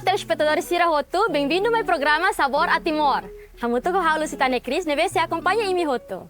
Olá, telespectadores Sirahoto, bem-vindo ao meu programa Sabor a Timor. Hamuto ko halu sitane Cris, neve se acompanha em Mihoto.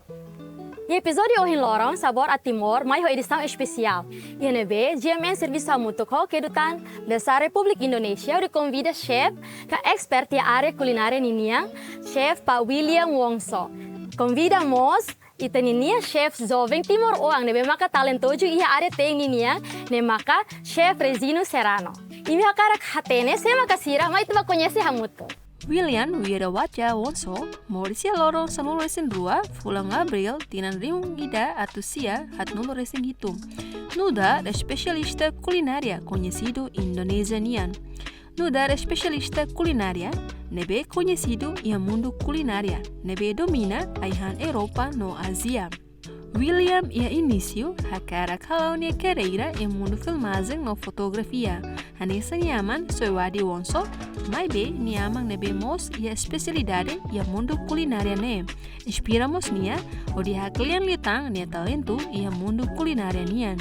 No episódio hoje lorong Sabor a Timor, mai edição especial. E neve, GMN Serviço Hamuto ko kedutan Besar Republik Indonesia udah convida chef ke expert di área culinária ninia, chef Pak William Wongso. Convidamos itaninia chef jovem Timor Oang nebe maka talentoso ia área tekninia ne maka chef Rezino Serrano. Imi hakarak hatene sema kasira mai tuba conhece Hamuto. William Wiradawatja Wongso, Mauricia Lorong Sanulu Resin Rua, Fulang Abril, Tinan Riung Ida Atusia, Hatnulu Resin Hitung. Nuda é especialista culinária, conhecido indonesianian. Nuda é especialista culinária, nebe conhecido em mundo culinária, nebe domina aihan Eropa no Asia. William ia início hakara kalaunia carreira em mundo filmagem no fotografia. Hanessa nyaman soewadi Wongso, mai be niamang nebe mos ia especialidade ia mundo culinária ne. Inspiramos nia o dia kalian litang nia talento ia mundo culinária nian.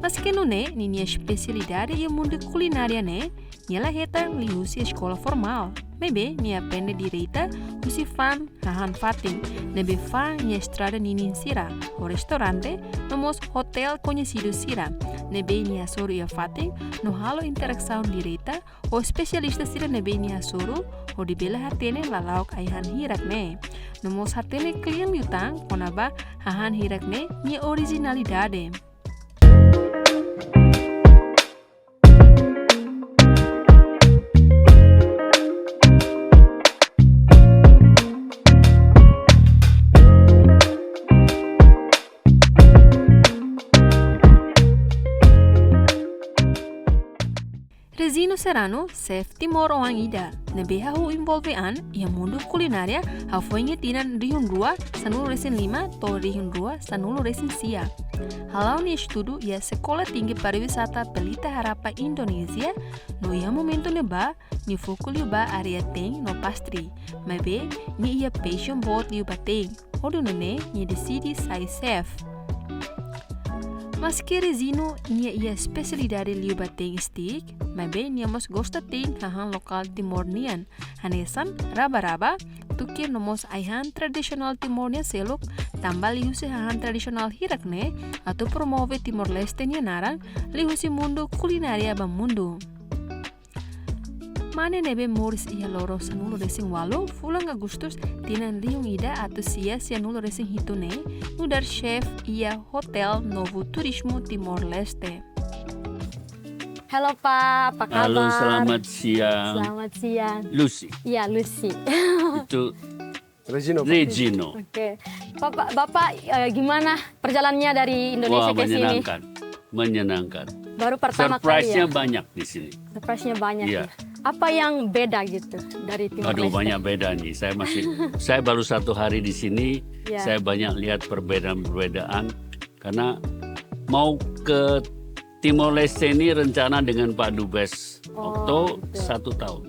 Mas que nune nia especialidade ia mundo culinária ne, nia hetang lihusi escola formal. Maybe nia aprende direita usi fan hahan fating, nebe fan nia estrada ninin sira, o restaurante nomos hotel conhecido sira, nebe nia soro ia fating no halo interação direita o especialista sira nebe nia soro o dibela hatene lalauk aihan hirak ne, nomos hatene klien yutang konaba hahan hirak ne nia originalidade. Rezino Serrano, chef Timor Oang Ida, nebe hahu involvean ia mundo culinária hafuengi tinan rihun rua sanulu resin 5 to rihun rua sanulu resin sia. Halau ni estudo ia Sekolah Tinggi Pariwisata Pelita Harapa Indonesia no ia momento neba ni foco liuba area teng no pastry, mabe ni ia passion board liuba teng, hodo nene ni decidi sai chef. Mas que Rezino nia ia especialidade liuba teng stick, mabe nia mos gosta teng hahan lokal Timornian, hanesan raba-raba, tukir nomos aihan tradisional Timornia seluk, tambah lihusi hahan tradisional hirakne, atau promove Timor Leste nia narang, lihusi mundo kulinaria bang mundo. Mane nebe Moris ia loro sanulu resing walu, fulang Agustus tinan liung ida atau sia nulo resing hitune, nudar chef ia Hotel Novo Turismo Timor Leste. Halo Pak, apa kabar? Halo, selamat siang. Selamat siang. Lucy. Iya, Lucy. Itu Regino. Oke. Bapak gimana perjalanannya dari Indonesia ke sini? Menyenangkan. Baru pertama kali Surprise-nya ya? banyak di sini. Surprise-nya banyak Iya. ya. Apa yang beda gitu dari Timor Aduh, Leste? banyak beda nih. Saya baru 1 hari di sini. Iya. Saya banyak lihat perbedaan-perbedaan karena mau ke Timor Leste ini rencana dengan Pak Dubes Okto betul. 1 tahun.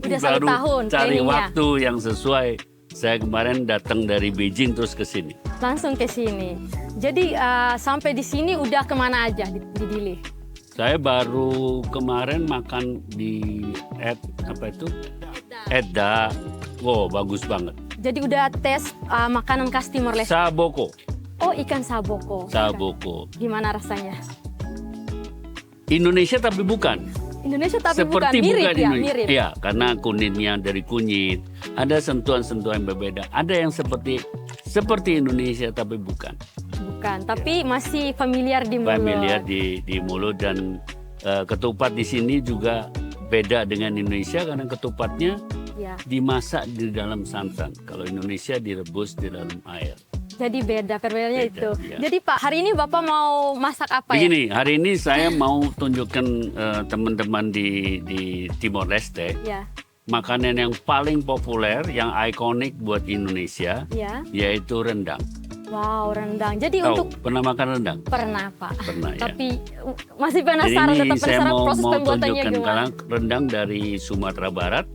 Udah 1 Baru tahun cari planningnya. waktu yang sesuai. Saya kemarin datang dari Beijing terus ke sini. Langsung ke sini. Jadi sampai di sini udah kemana aja di Dili? Saya baru kemarin makan di Edda. Wow, bagus banget. Jadi udah tes makanan khas Timor Leste? Saboko. Oh, ikan saboko. Saboko. Gimana rasanya? Indonesia tapi bukan. Indonesia tapi Seperti bukan mirip bukan ya, Indonesia. mirip. Iya, karena kunitnya dari kunyit. Ada sentuhan-sentuhan yang berbeda. Ada yang seperti Indonesia tapi bukan. Bukan, tapi masih familiar di mulut. Familiar di mulut dan ketupat di sini juga beda dengan Indonesia karena ketupatnya Ya. dimasak di dalam santan. Kalau Indonesia direbus di dalam air. Jadi perbedaannya Beda, itu. ya. Jadi Pak, hari ini Bapak mau masak apa ya? Begini, hari ini saya mau tunjukkan teman-teman di Timor Leste Ya, makanan yang paling populer, yang ikonik buat Indonesia, ya. yaitu rendang. Wow, rendang. Jadi Tahu, untuk pernah makan rendang? pernah Pak. Pernah ya. Tapi masih Jadi penasaran, ini tetap saya penasaran proses mau pembuatannya tunjukkan gimana. karena rendang dari Sumatera Barat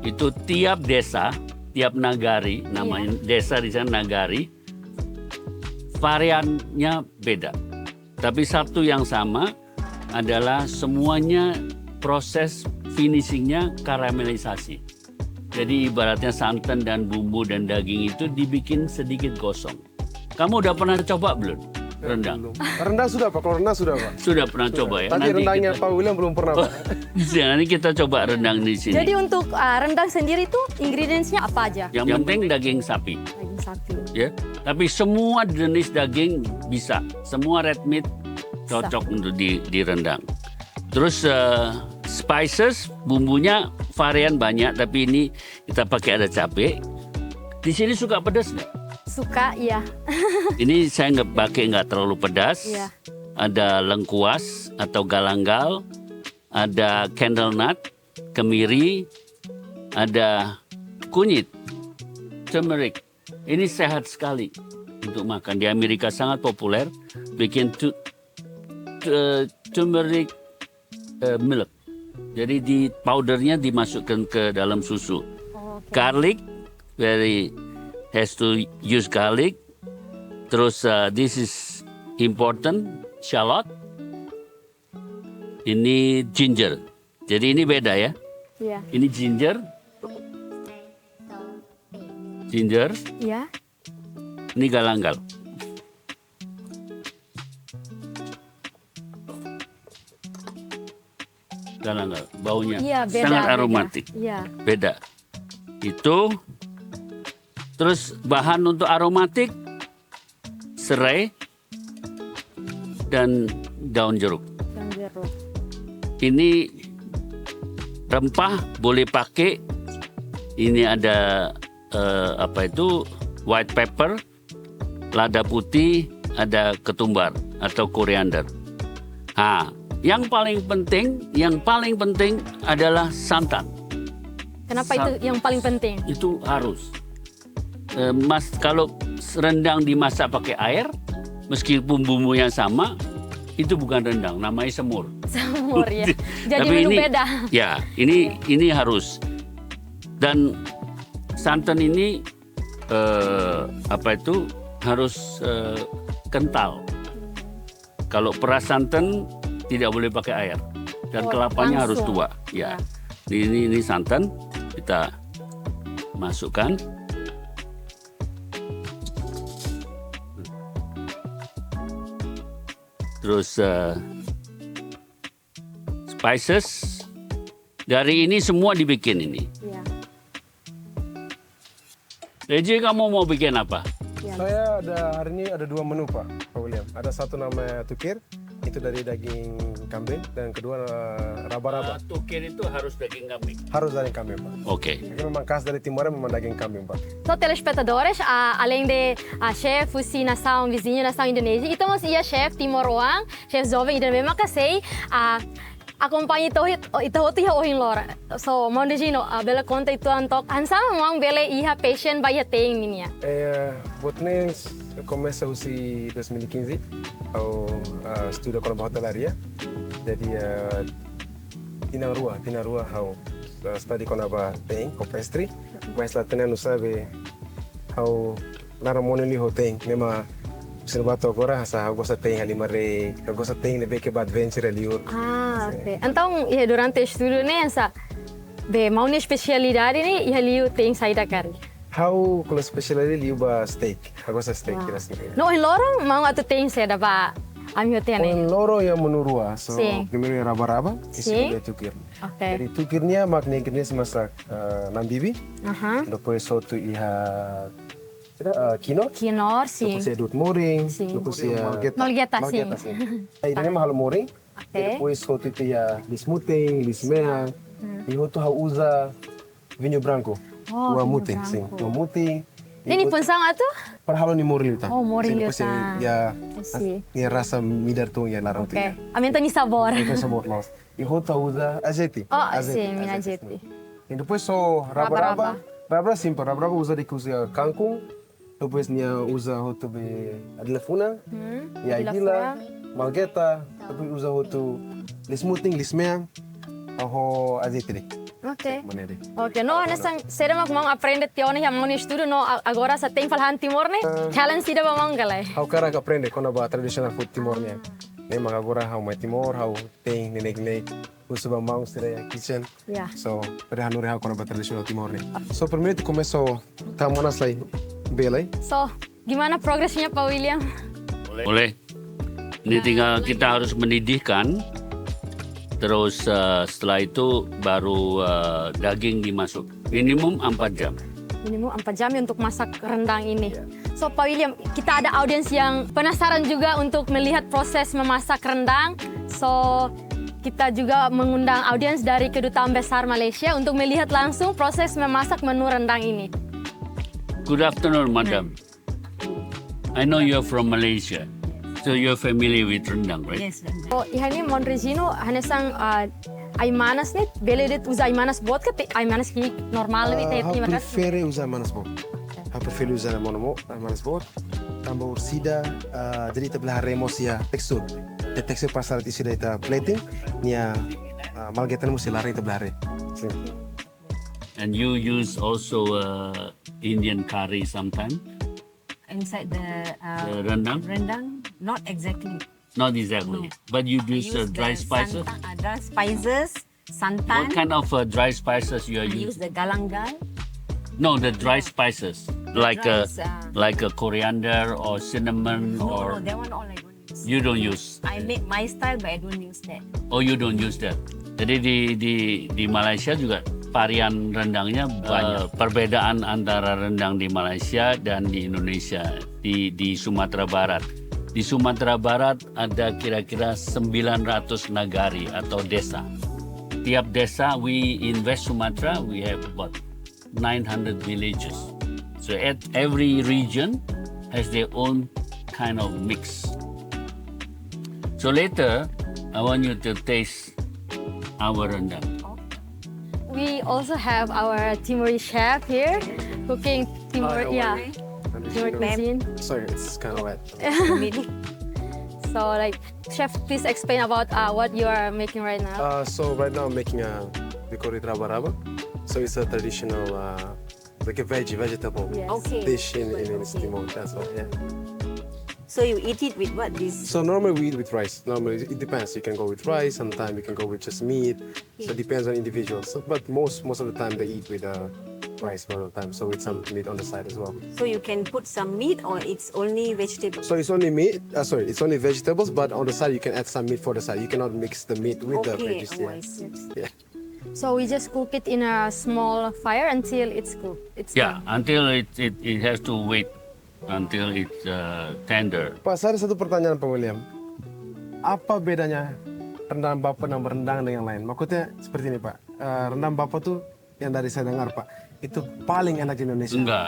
itu tiap desa, tiap nagari, namanya desa di sana nagari, variannya beda. Tapi satu yang sama adalah semuanya proses finishingnya karamelisasi. Jadi ibaratnya santan dan bumbu dan daging itu dibikin sedikit gosong. Kamu udah pernah coba belum? Rendang. Rendang sudah Pak, kalau rendang sudah Pak. Sudah pernah coba ya? Tadi rendangnya Pak William belum pernah Pak. Nanti kita coba rendang di sini. Jadi untuk rendang sendiri tuh ingredientsnya apa aja? Yang penting daging sapi. Daging sapi. Ya, tapi semua jenis daging bisa, semua red meat cocok untuk direndang. Terus spices, bumbunya varian banyak, tapi ini kita pakai ada cabai. Di sini suka pedas nggak? Suka, iya. Ini saya nggak terlalu pedas. Iya. Ada lengkuas atau galanggal, ada candle nut, kemiri, ada kunyit, turmeric. Ini sehat sekali untuk makan. Di Amerika sangat populer. Bikin turmeric milk. Jadi di powdernya dimasukkan ke dalam susu. Garlic, has to use garlic. Terus this is important, shallot. Ini ginger. Jadi ini beda ya. Iya. Ini ginger. Ginger. Iya. Ini galanggal. Galanggal. Baunya Iya, beda. sangat beda. aromatik. Iya. Beda. Itu. Terus bahan untuk aromatik serai dan daun jeruk. Yang jeruk. Ini rempah boleh pakai. Ini ada white pepper, lada putih, ada ketumbar atau koriander. Yang paling penting adalah santan. Kenapa itu yang paling penting? Itu harus. Kalau rendang dimasak pakai air, meskipun bumbunya sama, itu bukan rendang, namanya semur. Semur ya. Jadi Tapi menu ini, beda. Ya, ini harus. Dan santan ini harus kental. Kalau peras santan tidak boleh pakai air dan kelapanya harus tua. Ya. Ini santan kita masukkan. Terus spices dari ini semua dibikin ini. Iya. Reji, kamu mau bikin apa? Iya. Saya hari ini ada 2 menu Pak William. Ada satu namanya tukir, itu dari daging kambing, dan kedua raba-raba. Tukir itu harus daging kambing. Harus daging kambing Pak. Oke. Ini memang khas dari Timor, memang daging kambing Pak. So, telespectadores, além de chef fusi nação vizinha, nação Indonésia, então ia chef Timor-Oang, chef jovem e também makasei acompanha itu ohin lora. So, mau dizino bela conta itu antok ansama mau bela iha patient ba iha teng minia. Botnes começa usi 2015 ao estuda com a hotelaria. Jadi tinang rua ao study com a tem com pastry, mas lá tenen não sabe ao naramone li hotem, nema Observato agora sa gosta tem ali mare, gosta tem nebe que adventure ali. Ok. Então, durante o estudo né, essa mau ni especialidade ni iha liu tem saída kari. How kalau spesialnya liu ba steak, gosta steak kira sini. No in lorong mau atu tem saída ba ami hotel ni. Loro yang menurua, so Sim. primeiro é raba-raba, e Sim. segundo é tukir. Ok. Jadi tukirnya makna ingredients masak nambibi, depois soto iha quinoa, sim. depois é dut moring, Sim. depois é Molgeta, sim. Aí ini mahal moring, Ok. depois soto itu ya lismuting, lismea, e outro usa vinho branco, Oh, vinho muting, branco. sim, muting. Ini pun sang atu? Parhalo ni moring luta. Oh, moring Depois luta. ya Sim. ni rasa midar tu ya larang tu. Ok. Aumenta ni sabor. Tem sabor nosso. E outra usa azeite. Oh, sim, mina jeti. E depois só Raba-raba. Raba simples, raba usa de cozinhar kangkung. Depois nia usa outro be adilafuna, e aguila, malgeta, depois usa outro lismuting, lismeang, aho azeite. Ok. Maneira. Ok, no, nessa será mau aprender teoria mau ni estudo no agora sa tem falhan timor ne. Challenge sida ba mau galai. How cara que aprende quando a tradicional food timor nia. Ne magagora how my timor how ting nenek uso bambang sira kitchen. Yeah. So pada hanure how kono tradisional timor ne. So primeiro tu começo tamanas lai belai. So, gimana progresnya Pak William? Boleh. Ini tinggal kita harus mendidihkan. Terus setelah itu baru daging dimasuk. Minimum 4 jam. Minimum 4 jam untuk masak rendang ini. So Pak William, kita ada audiens yang penasaran juga untuk melihat proses memasak rendang. So kita juga mengundang audiens dari Kedutaan Besar Malaysia untuk melihat langsung proses memasak menu rendang ini. Good afternoon, madam. I know you're from Malaysia. So you're familiar with rendang, right? Yes, rendang. So ihan ini Monregino hanesang ay manas nih, beli dit usa ay manas buat ke ay manas ki normal nih How tapi mereka. prefere usar manas bot. How prefere usar manas bot. Tambah ursida jadi terbelah remos ya tekstur. De tekstur pasar isi data plating nia malgetan musi lari terbelah re. And you use also Indian curry sometimes? Inside the The rendang? rendang, not exactly. Not exactly. But you use dry the spices? dry spices, santan. What kind of dry spices you are I use using? the galangal. No, the dry spices. Like Dry, a coriander or cinnamon No, or that one all I don't use. you don't use. I make my style, but I don't use that. Oh, you don't use that. Jadi di Malaysia juga varian rendangnya banyak. Perbedaan antara rendang di Malaysia dan di Indonesia di Sumatera Barat. Di Sumatera Barat ada kira-kira 900 nagari atau desa. Tiap desa in West Sumatra we have about 900 villages. So at every region has their own kind of mix. So later I want you to taste our rendang. We also have our Timori chef here cooking Timor, yeah, Timor cuisine. Sorry, it's kind of wet. So like, chef, please explain about what you are making right now. So right now I'm making we call it raba-raba. So it's a traditional like a vegetable Yes. Okay. dish in Timor. That's all. Yeah. So you eat it with what? This. So normally we eat with rice. Normally it depends. You can go with rice. Sometimes you can go with just meat. So it depends on individuals. So, but most of the time they eat with rice all the time. So with some meat on the side as well. So you can put some meat, or it's only vegetables. So it's only meat. It's only vegetables. But on the side you can add some meat for the side. You cannot mix the meat with the Okay. veggies. Oh, I see. Yeah. So we just cook it in a small fire until it's cooked. It's Yeah, done. until it has to wait until it's tender. Pak, saya ada satu pertanyaan Pak William. Apa bedanya rendang Bapak dan rendang dengan yang lain? Maksudnya seperti ini Pak. Rendang Bapak tuh yang dari saya dengar Pak, itu paling enak di Indonesia. Enggak.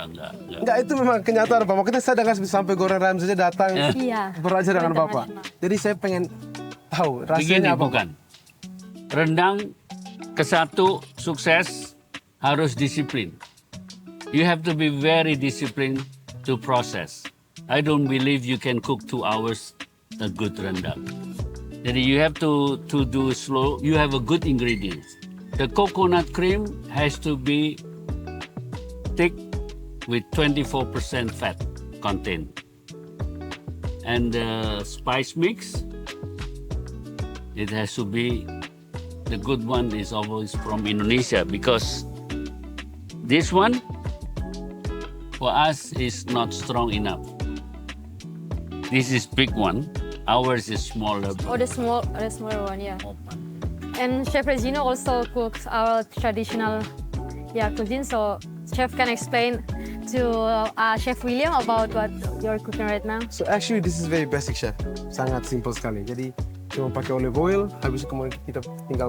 Enggak, itu memang kenyataan Pak. Makanya saya dengar sampai goreng ayam saja datang Iya. belajar dengan Bapak. Jadi saya pengen tahu Begini rasanya apa. bukan. Rendang kesatu sukses harus disiplin. You have to be very disciplined to process. I don't believe you can cook 2 hours a good rendang. Jadi you have to do slow. You have a good ingredients. The coconut cream has to be thick with 24% fat content. And the spice mix, it has to be, the good one is always from Indonesia, because this one for us is not strong enough. This is big one. Ours is smaller. Oh, the smaller one, yeah. And Chef Regino also cooks our traditional, cuisine. So Chef can explain to Chef William about what you're cooking right now. So actually this is very basic chef. Sangat simple sekali. Jadi cuma pakai olive oil, habis itu kemudian kita tinggal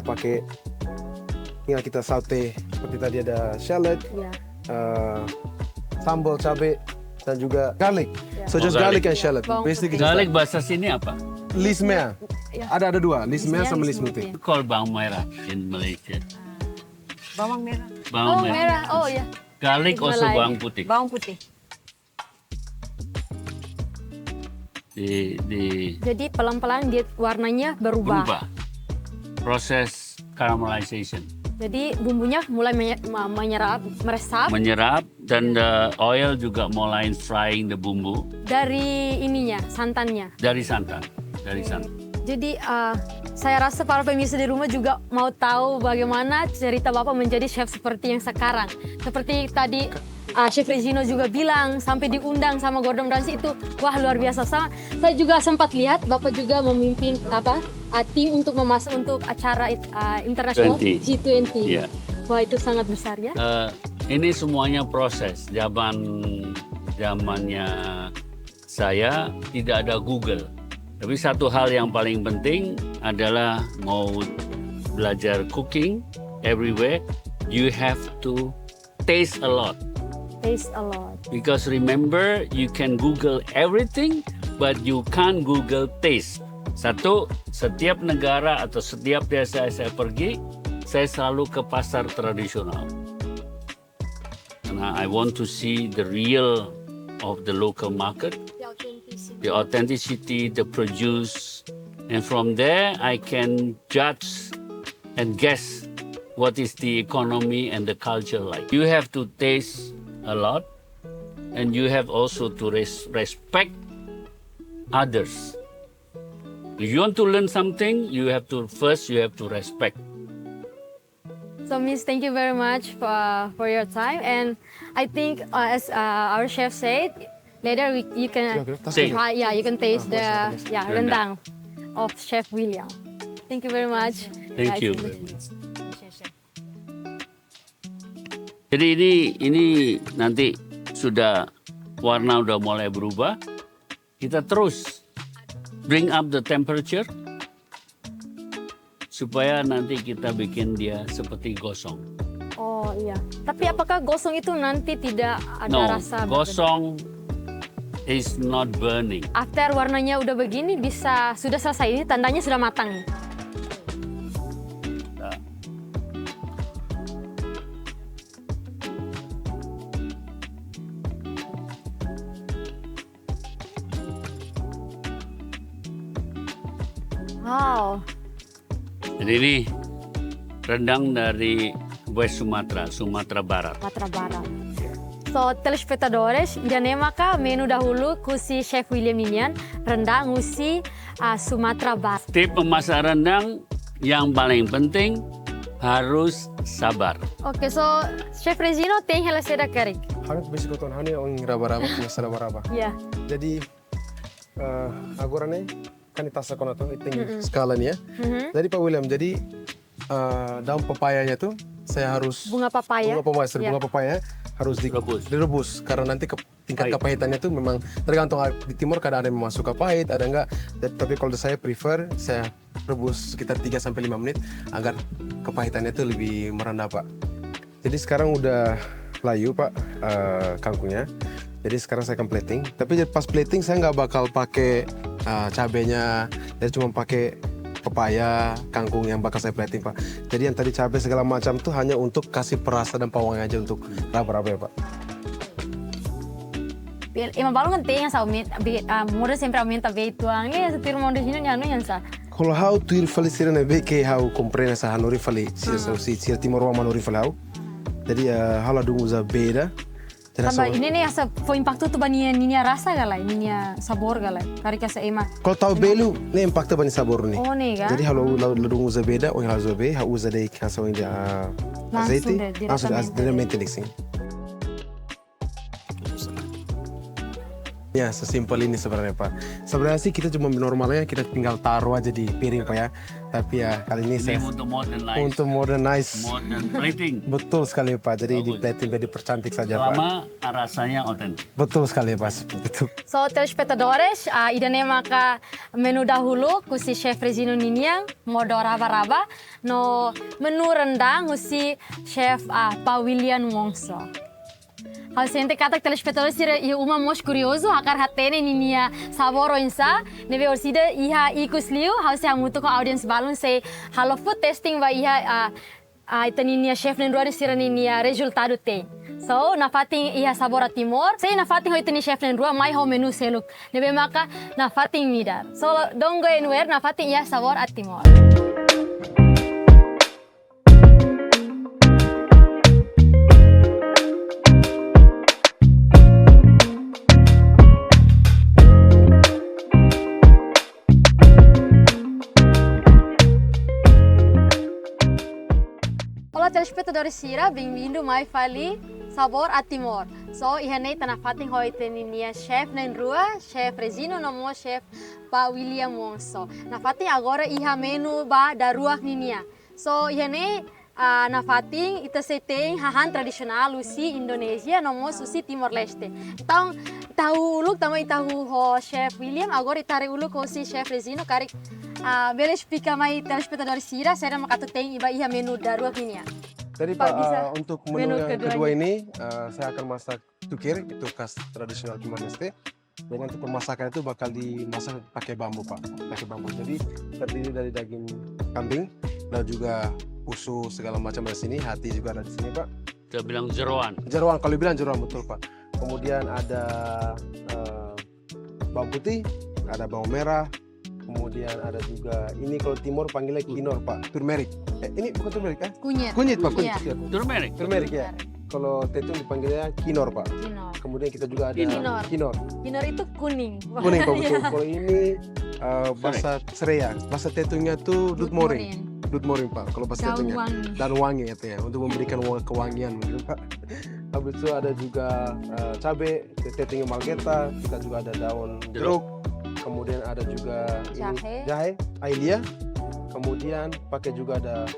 kita saute. Seperti tadi ada shallot, Yeah. sambal cabai dan juga garlic. Yeah. So just garlic. garlic and shallot. Bawang Basically Garlic bahasa sini apa? lismea. Yeah. Ada dua, lismea Lismea, sama lis lismuti. muti. Called bawang merah in Malaysia. Bawang merah, Oh, merah. Oh, yeah. Garlic It's also Malay. bawang putih. bawang putih. Jadi pelan-pelan dia warnanya berubah. Berubah. Proses caramelization. Jadi bumbunya mulai meresap Menyerap dan the oil juga mulai frying the bumbu dari ininya, santannya. dari santan. Dari santan. Jadi saya rasa para pemirsa di rumah juga mau tahu bagaimana cerita Bapak menjadi chef seperti yang sekarang. Seperti tadi Chef Regino juga bilang sampai diundang sama Gordon Ramsay itu wah luar biasa. Saya juga sempat lihat Bapak juga memimpin tim untuk memasak untuk acara internasional 20. G20. Iya. Wah itu sangat besar ya. Ini semuanya proses. Zamannya saya tidak ada Google. Tapi satu hal yang paling penting adalah mau belajar cooking everywhere, you have to taste a lot. Taste a lot. Because remember, you can Google everything, but you can't Google taste. Satu, setiap negara atau setiap desa saya pergi, saya selalu ke pasar tradisional. Karena I want to see the real of the local market. The authenticity, the produce, and from there I can judge and guess what is the economy and the culture like. You have to taste a lot, and you have also to respect others. If you want to learn something, you have to respect. So Miss, thank you very much for your time, and I think as our chef said, later you can Taste. try. Yeah, you can taste the rendang of Chef William. Thank you very much. Thank you. Guys. Jadi ini nanti sudah warna udah mulai berubah. Kita terus bring up the temperature supaya nanti kita bikin dia seperti gosong. Oh iya. Tapi apakah gosong itu nanti tidak ada No, rasa? gosong is not burning. After warnanya udah begini sudah selesai, ini tandanya sudah matang. Wow. Jadi ini rendang dari West Sumatra, Sumatera Barat. Sumatera Barat. So, telespectadores, iremos ka menu dahulu kusi Chef William Ninian, rendang usi Sumatera Barat. Tip memasak rendang yang paling penting harus sabar. Oke, so Chef Regino tem halasera karik. Hangat basic ko hani ang raba-raba, mas raba-raba. Ya. Jadi agora nih kan itasa ko na to, iting skala niya. Jadi Pak William, jadi daun papayanya tuh saya harus Bunga papaya. bunga papaya harus direbus karena nanti tingkat kepahitannya tuh memang tergantung di timur kadang ada yang memang suka pahit, ada enggak. Tapi kalau saya prefer saya rebus sekitar 3 sampai 5 menit agar kepahitannya tuh lebih merendah, Pak. Jadi sekarang udah layu, Pak, kangkungnya. Jadi sekarang saya akan plating. Tapi pas plating saya nggak bakal pakai cabenya, jadi cuma pakai pepaya, kangkung yang bakal saya plating, Pak. Jadi yang tadi cabai segala macam tuh hanya untuk kasih perasa dan pawang aja untuk raba-raba ya, Pak. Ima balong tem sa muda sempre aumenta veito ange sa tiro mondo sino nyano yansa. Kalau hau tuir fali sirene be ke hau comprena sa hanori fali si timor wa manori fali hau. Jadi hala dungu za beda. Tamba ini nih asa fo impacto tu bania ninia rasa galai, ninia sabor galai. Kari ka sa ema. Kalau tahu belu, ne impacta bani sabor nih. Oh nih kan. Jadi kalau dungu za beda, o hau za be, hau za dei kasa o india azeite, langsung diretamente mixing. Ya, sesimpel ini sebenarnya, Pak. Sebenarnya sih kita cuma normalnya kita tinggal taruh aja di piring, Pak ya. Tapi ya kali ini saya Untuk modernize. modern plating. Betul sekali, Pak. Jadi di plating biar dipercantik saja, Pak. Selama rasanya otentik. Betul sekali, Pak. Betul. So, telespectadores, idane maka menu dahulu ku si Chef Regino Ninian, modo raba-raba, no menu rendang ku si Chef Pa William Wongso. Hal sente kata telespectadores ia uma mos curioso akar hatene ninia saboro insa neve orsida iha ikus liu hal se hamutu ko audience balun se halo food testing va iha itaninia chef nendro sira ninia resultado tem. So, na fating iha sabor at timor. Say na fating ho itani chef nendro mai ho menu seluk. Neve maka na fating midar. So, don't go anywhere, na fating iha sabor at timor. telespectadores Sira, bem-vindo mais fali Sabor a Timor. So, ihanay tanafating hoy teninia chef na rua, chef Resino nomo chef pa William Wongso. Nafating agora iha menu ba daruak ninia. So, ihanay nafating ita seteng hahan tradisional Lucy Indonesia nomo susi Timor Leste. Então, tahu uluk também tahu ho chef William, agora itare uluk ho si chef Resino karik bele explica mai telespectadores Sira, saya makatuteng iba iha menu daruak ninia. Jadi Pak, Pak, bisa untuk menu menu yang kedua keduanya. ini saya akan masak tukir, itu khas tradisional Timor Leste. Dan untuk pemasakan itu bakal dimasak pakai bambu Pak, pakai bambu. Jadi terdiri dari daging kambing dan juga usus segala macam di sini, hati juga ada di sini Pak. Kita bilang jeroan. Jeroan, kalau bilang jeroan betul Pak. Kemudian ada bawang putih, ada bawang merah, kemudian ada juga ini kalau Timur panggilnya kinor Pak, turmeric. Ini bukan turmeric kan? Kunyit. Kunyit Pak, kunyit. Iya. Ya. Turmeric. Turmeric ya. Kalau tetung dipanggilnya kinor Pak. Kinor. Kemudian kita juga ada Kinor. kinor. Kinor itu kuning. Kuning Pak betul. Iya. Kalau ini bahasa Sereya, bahasa tetungnya tuh dutmoring. Dutmoring Pak. Kalau bahasa Daun tetungnya wangi. dan wangi ya, untuk memberikan kewangian gitu Pak. Habis itu ada juga cabai, tetungnya malgeta, kita juga ada daun jeruk. Kemudian ada juga Jahe. jahe, ailia. Kemudian pakai juga ada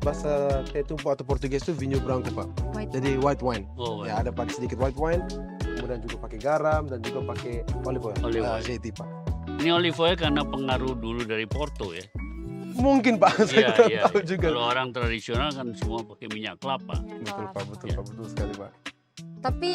bahasa tetung atau Portugis itu vinho branco Pak. White Jadi white wine. Oh, Ya ada pakai sedikit white wine. Kemudian juga pakai garam dan juga pakai olive oil. Olive oil. Zeti Pak. Ini olive oil karena pengaruh dulu dari Porto ya. Mungkin Pak, saya Iya, kurang iya. tahu juga. Kalau orang tradisional kan semua pakai minyak kelapa. Betul Pak, betul Ya. Pak, betul sekali Pak. Tapi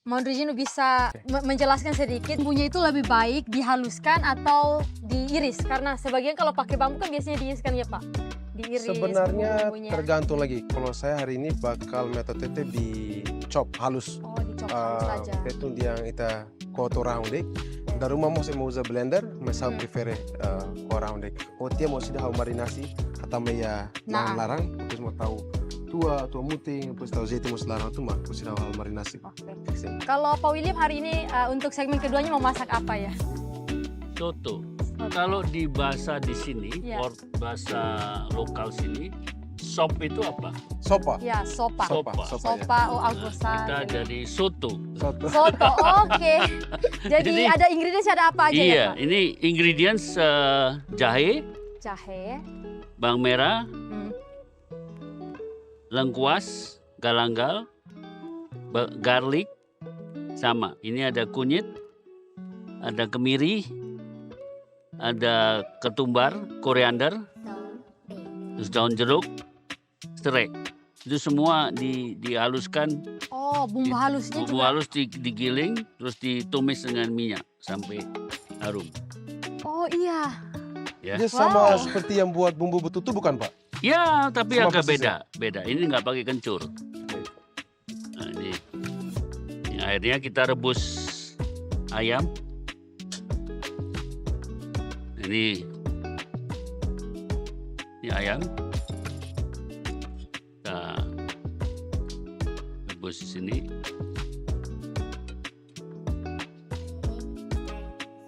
Mohon Regino bisa menjelaskan sedikit bumbunya itu lebih baik dihaluskan atau diiris? Karena sebagian kalau pakai bambu kan biasanya diiriskan ya Pak? Diiris Sebenarnya bumbunya. tergantung lagi. Kalau saya hari ini bakal metode di chop halus. Oh, dicop halus saja. Itu yang kita koto roundek. Da rumah mau saya mau usa blender, mas saya prefere ko roundek. O dia mau sudah marinasi, atau ya Nah. larang, terus mau tahu tua muting, terus tahu zeti mau larang tu mah, terus sudah marinasi. Oke. Kalau Pak William hari ini untuk segmen keduanya mau masak apa ya? Soto. Kalau di bahasa di sini, Iya. bahasa lokal sini, sop itu apa? Sopa. Ya, sopa. Sopa. Sopa, oh algosa. Kita dari soto. Soto. Soto, oke. Jadi Jadi- ada ingredients ada apa aja ya Iya, Pak? ini ingredients jahe, Jahe, bawang merah, hmm, lengkuas, galanggal, garlic, sama. Ini ada kunyit, ada kemiri, ada ketumbar, koriander, daun. terus daun jeruk, serai. Itu semua dihaluskan, Oh, bumbu halusnya bumbu juga. halus digiling, terus ditumis dengan minyak sampai harum. Oh iya. Ya, Dia sama Wow. seperti yang buat bumbu betutu bukan Pak? ya tapi Sama agak persisnya. beda. Ini nggak pakai kencur. Nah, ini akhirnya kita rebus ayam. Ini ayam. Kita rebus di sini.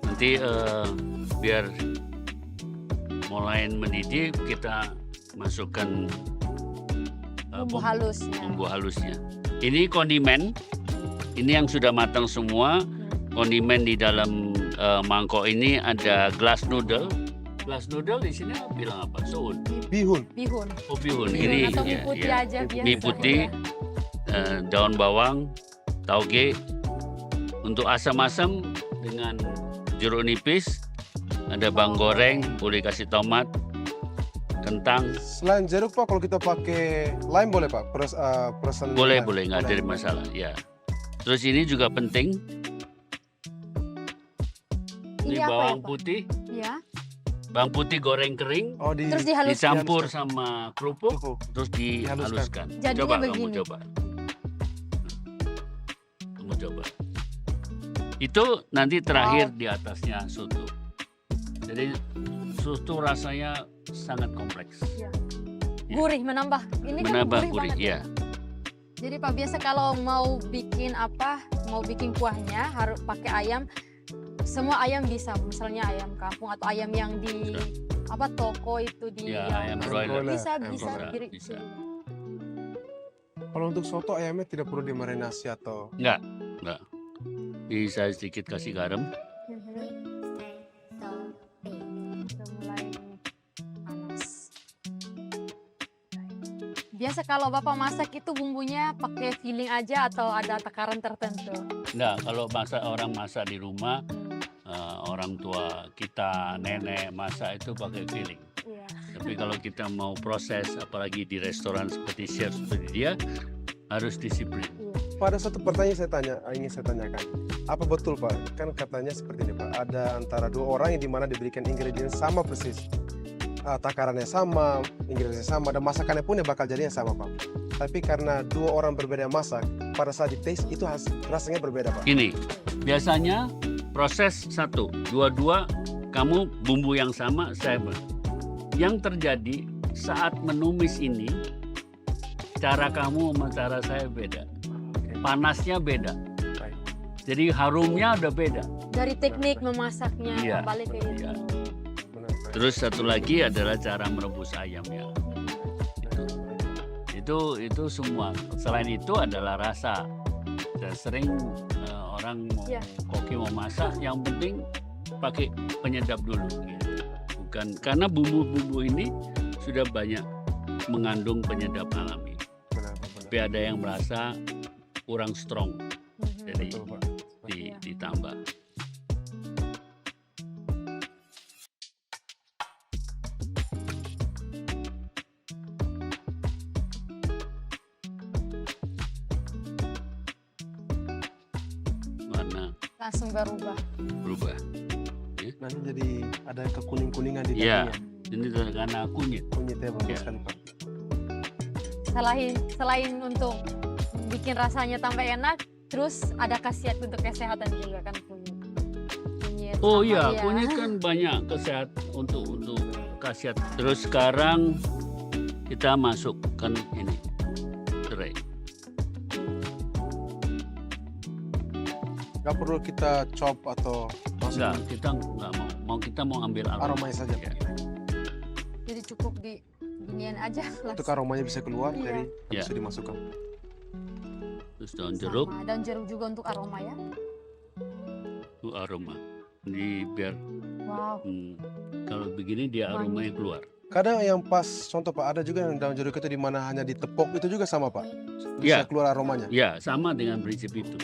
Nanti biar mulai mendidih kita masukkan Bumbu halusnya. bumbu halusnya. Ini kondimen. Ini yang sudah matang semua. Kondimen di dalam mangkok ini ada glass noodle. Glass noodle di sini bilang apa? Soun. Bihun. Bihun. Oh, bihun. Bihun Ini atau ya, mie putih ya. aja biasa. Mie putih, daun bawang, tauge. Untuk asam-asam dengan jeruk nipis, ada bawang goreng, boleh kasih tomat, kentang. Selain jeruk Pak, kalau kita pakai lime boleh Pak? Perasan Boleh, lime. boleh, nggak ada masalah. Ya. Terus ini juga penting. Ini Ini apa ya, bawang Pak? putih, Ya. bawang putih goreng kering, Oh, di Terus dihaluskan. dicampur dihaluskan. sama kerupuk, Kerupuk. terus dihaluskan. Jadinya Coba kamu begini. coba. Kamu coba. Itu nanti terakhir di atasnya soto. Jadi soto rasanya sangat kompleks. Ya. Ya. Gurih menambah. Ini kan Menambah gurih gurih, banget ya. Jadi Pak biasa kalau mau bikin apa, mau bikin kuahnya harus pakai ayam. Semua ayam bisa, misalnya ayam kampung atau ayam yang di apa toko itu di Ya, yang ayam masih- broiler. Bisa, Ayam bisa. broiler, Kiri- bisa. Kalau untuk soto ayamnya tidak perlu dimarinasi atau Enggak. Jadi saya sedikit kasih garam. Udah mulai panas. Biasa kalau Bapak masak itu bumbunya pakai feeling aja atau ada takaran tertentu? Enggak, kalau orang masak di rumah, orang tua kita, nenek masak itu pakai feeling. Iya. Tapi kalau kita mau proses, apalagi di restoran seperti chef seperti dia, harus disiplin. Pada satu pertanyaan ingin saya tanyakan, apa betul Pak? Kan katanya seperti ini Pak, ada antara dua orang yang dimana diberikan ingredients sama persis, takarannya sama, ingredients sama, dan masakannya pun bakal jadinya sama Pak. Tapi karena dua orang berbeda masak, pada saat di taste itu rasanya berbeda Pak. Ini biasanya proses satu, dua-dua kamu bumbu yang sama, saya yang terjadi saat menumis ini, cara kamu sama cara saya beda. Panasnya beda. Baik. Jadi harumnya udah beda. Dari teknik memasaknya Iya. kembali ke itu. Iya. Benar, Pak. Terus satu lagi adalah cara merebus ayam ya. Itu semua. Selain itu adalah rasa. Dan sering orang mau Iya. koki mau masak, yang penting pakai penyedap dulu. Gitu. Bukan karena bumbu-bumbu ini sudah banyak mengandung penyedap alami. Benar, Pak. Tapi ada yang merasa kurang strong, jadi Betul Pak. ditambah. Warna Langsung berubah. berubah. Nanti jadi ada kekuning-kuningan di Iya. dagingnya. Ini karena kunyit. Kunyitnya bagus Iya. sekali Pak. Selain untuk bikin rasanya tambah enak, terus ada khasiat untuk kesehatan juga kan kunyit. Oh sama iya, dia. kunyit kan banyak khasiat untuk khasiat. Terus sekarang kita masukkan ini serai. Gak perlu kita chop atau Enggak, kita nggak mau. Kita mau ambil aromanya saja. Ya. Jadi cukup di ginian aja. Untuk aromanya bisa keluar Iya. dari Iya. bisa dimasukkan. Terus daun jeruk, Sama. Daun jeruk juga untuk aroma ya. itu aroma. Ini biar Wow. kalau begini dia aromanya keluar. Kadang yang pas contoh Pak, ada juga yang daun jeruk itu di mana hanya ditepuk itu juga sama Pak. Bisa Iya. keluar aromanya. Ya, sama dengan prinsip itu.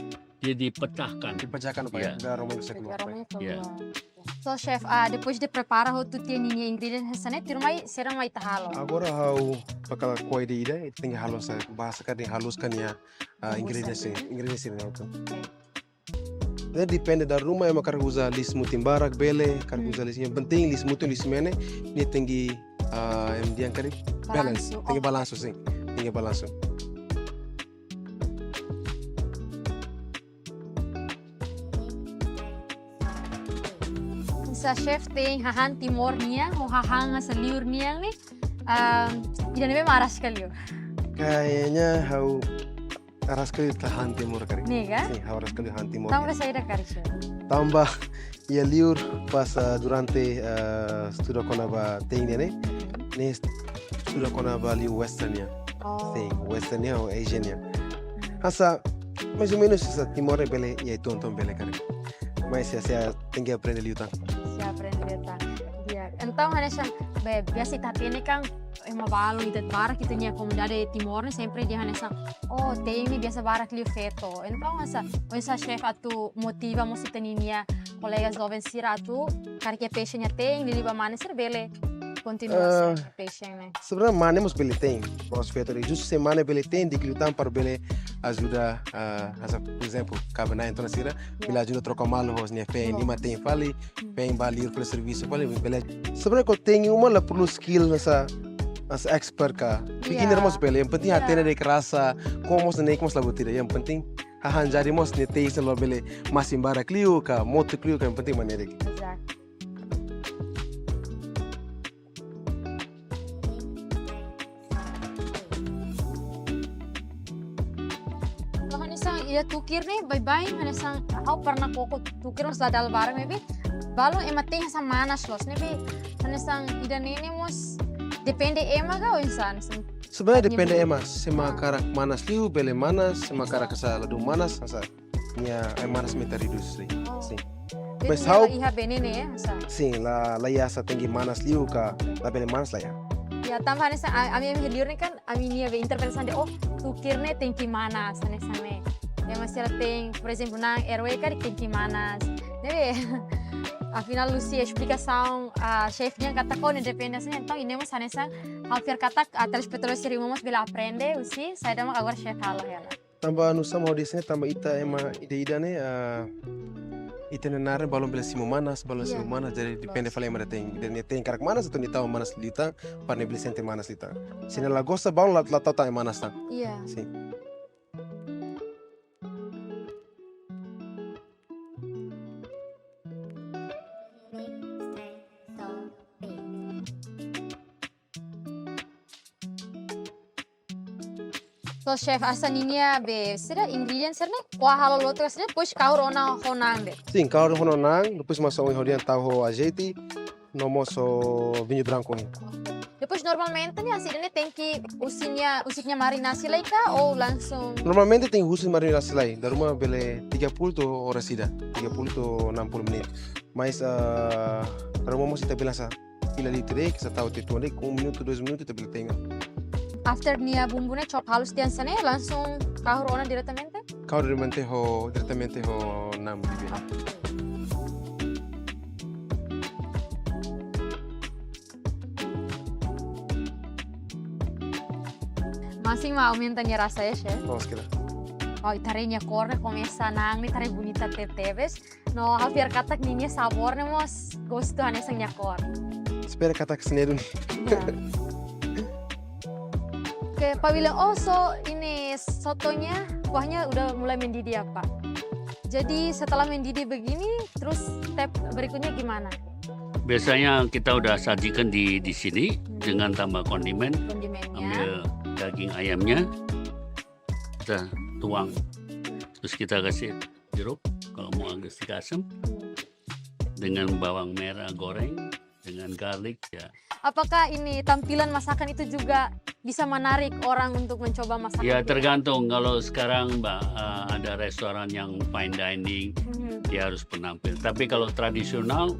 Dia dipecahkan. Dipecahkan Pak Iya. ya, biar aromanya bisa Jadi keluar. Pak. aromanya keluar. Iya. So chef, depois de preparar o tutti ninha ingredientes hasannya tirmai serang mai tahalo. Agora how bakal kue di ida itu tinggal halus saya bahasakan dihaluskan ya ingredients ini itu. Jadi depende dari rumah yang makar usa lis mutimbarak bele, kar usa lis yang penting lis mutu lis mene ini tinggi yang diang kari balance, Balansu. tinggi balance sih, tinggi balance. Sa chef tem hahan timor niya o hahan sa liur niya ni. Ida nebe maras sekali. Kayaknya how aras kali tahan timur kari. Nih kan? Sim, how aras kali tahan timur. Tambah saya dah kari chef. Tambah ya liur pas durante studio konaba tingnya nih studio konaba liur westernnya. Oh. Sim, westernnya ou asiannya. Asa mais ou menos essa timor bele ya itu untuk bele kari. Mas saya tinggi aprender liur tang. Siapa yang kita? Dia. Então hanya siya biasa tapi ini kan mabalo ita barak kita niya komunidade timor ni sempre dia hanya sa oh tem ni biasa barak liu feto. Então asa chef atu motiva mo sita niya colegas jovens sira atu karena peixe nya tem liliba mana ser bele continua ser peixe né. Sebenarnya mana mus bele tem, mas feito de justo semana bele tem de liutan para bele ajuda asa por exemplo cabana então sira bele ajuda trocar malo hos nia pen lima tem fali pen balir pelo serviço fali bele sebenarnya kau tem uma lah perlu skill nasa as expert ka beginner mas bele yang penting hati de kerasa como mos naik mos labu tidak yang penting hahan jadi mos ne tem selo bele masih barak liu ka moto liu ka yang penting mana dek. Exato. Iya tukir nih, bye-bye. Mana sang, aku pernah koko tukir mas dadal barang, maybe. Balu emateng sa manas los, maybe. Mana sang, idan ini mus, depende ema ka o insan. Sebenarnya depende mas, semakarak manas liu, bele manas, semakarak sa ladu manas, asa nia manas meta redus sim. Mas how? Iha benene ya, sa. Sim, la yasa tinggi manas liu ka la bele manas lah ya. Ya tambahan sa ami hilir ni kan ami nia be intervensi de tukirne tinggi manas sane. Ya masih tem, por exemplo, na airway kan tinggi manas. Nebe. Afinal Lucy explicação a chefnya kata ko independência então inemos sanesa hampir kata telespectadores rimos bela aprende usi saya dah agora chef halo ya. Tambah nusa mau di sini tambah ita ide ne ita nenare balon bela simo manas jadi depende fala yang tem dan tem karak manas atau nita manas lita parne bela sente manas lita. Sini la gosta balon la tota manas ta. Iya. Sim. So chef asa ninia be sira ingredients serne kuah halo loto serne depois kau rona honang de. Sim, caldo ronang, depois masuk o horian tahu azeite, no moço vinho branco. Depois normalmente nih asidnya tem que usiknya marinasi lagi kah ou langsung? Normalmente tem usus marinasi lain, da rumah bele 30 to horas sida, 30 to 60 menit. Mas da rumah mesti bilang sa pila litre, que sa tahu te tuan 1 minuto, 2 minuto te bele tenga. After nia bumbunya chop halus dian sana langsung kau rona directamente? Kau diretamente ho nam bibir. Masing mau minta nia rasa ya chef? Vamos kira. Oh, itare corre começa nang ni tare bonita teteves. No, hampir kata ninya sabor nemos gosto hanesa nya cor. Espera kata kesenedun. Oke, Pak bilang, so ini sotonya kuahnya udah mulai mendidih ya Pak. Jadi setelah mendidih begini, terus step berikutnya gimana? Biasanya kita udah sajikan di sini dengan tambah kondimen. Kondimennya. Ambil daging ayamnya, kita tuang, terus kita kasih jeruk kalau mau agak sedikit asam, dengan bawang merah goreng, dengan garlic ya. Apakah ini tampilan masakan itu juga bisa menarik orang untuk mencoba masakan? Ya tergantung, kalau sekarang Mbak ada restoran yang fine dining, dia harus penampil. Tapi kalau tradisional